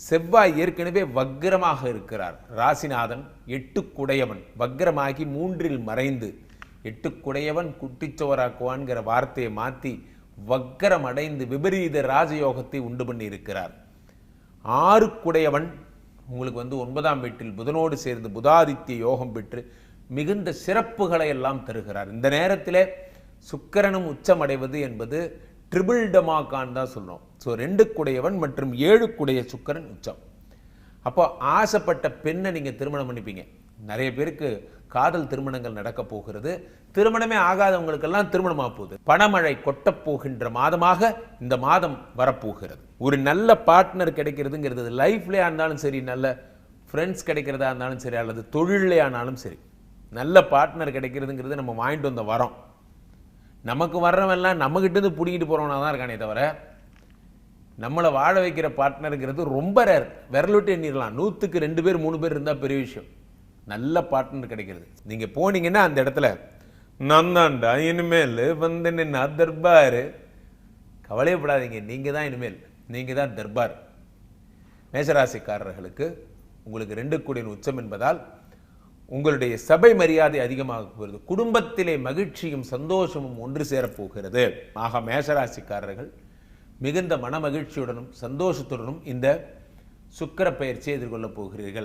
செவ்வாய் ஏற்கனவே வக்ரமாக இருக்கிறார். ராசிநாதன் 8 குடையவன் வக்ரமாகி 3இல் மறைந்து 8 குடையவன் குட்டிச்சோராக்குவான்கிற வார்த்தையை மாற்றி வக்ரம் அடைந்து விபரீத ராஜயோகத்தை உண்டு பண்ணி இருக்கிறார். 6 குடையவன் உங்களுக்கு 9ஆம் வீட்டில் புதனோடு சேர்ந்து புதாதித்ய யோகம் பெற்று மிகுந்த சிறப்புகளை எல்லாம் தருகிறார். இந்த நேரத்தில் சுக்கிரனும் உச்சமடைவது என்பது ட்ரிபிள் டமாக்கான் தான் சொல்றோம். ஸோ 2 குடையவன் மற்றும் 7 குடைய சுக்கிரன் உச்சம். அப்போ ஆசைப்பட்ட பெண்ணை நீங்கள் திருமணம் பண்ணிப்பீங்க. நிறைய பேருக்கு காதல் திருமணங்கள் நடக்க போகிறது. திருமணமே ஆகாதவங்களுக்கெல்லாம் திருமணமாக போகுது. பணமழை கொட்டப் போகின்ற மாதமாக இந்த மாதம் வரப்போகிறது. ஒரு நல்ல பார்ட்னர் கிடைக்கிறதுங்கிறது லைஃப்லேயே இருந்தாலும் சரி, நல்ல ஃப்ரெண்ட்ஸ் கிடைக்கிறதா இருந்தாலும் சரி, அல்லது தொழிலே ஆனாலும் சரி, நல்ல பார்ட்னர் கிடைக்கிறதுங்கிறது நம்ம வாங்கிட்டு வந்த வரோம். நமக்கு வர்றவெல்லாம் நம்மகிட்டேருந்து பிடிக்கிட்டு போகிறவனா தான் இருக்கானே தவிர நம்மளை வாழ வைக்கிற பார்ட்னருங்கிறது ரொம்ப ரேர். விரலுட்டு எண்ணிடலாம். 100க்கு 2 பேர் 3 பேர் இருந்தால் பெரிய விஷயம். நல்ல பார்ட்னர் கிடைக்கிறது. நீங்கள் போனீங்கன்னா அந்த இடத்துல நான் தான்டா இனிமேல் நின்னா தர்பார். கவலையப்படாதீங்க, நீங்கள் தான் இனிமேல், நீங்கள் தான் தர்பார். மேஷராசிக்காரர்களுக்கு உங்களுக்கு 2 கூடிய உச்சம் என்பதால் உங்களுடைய சபை மரியாதை அதிகமாக போகிறது. குடும்பத்திலே மகிழ்ச்சியும் சந்தோஷமும் ஒன்று சேரப்போகிறது. ஆக மேஷராசிக்காரர்கள் மிகுந்த மன மகிழ்ச்சியுடனும் சந்தோஷத்துடனும் இந்த சுக்கிர பெயர்ச்சியை எதிர்கொள்ளப் போகிறீர்கள்.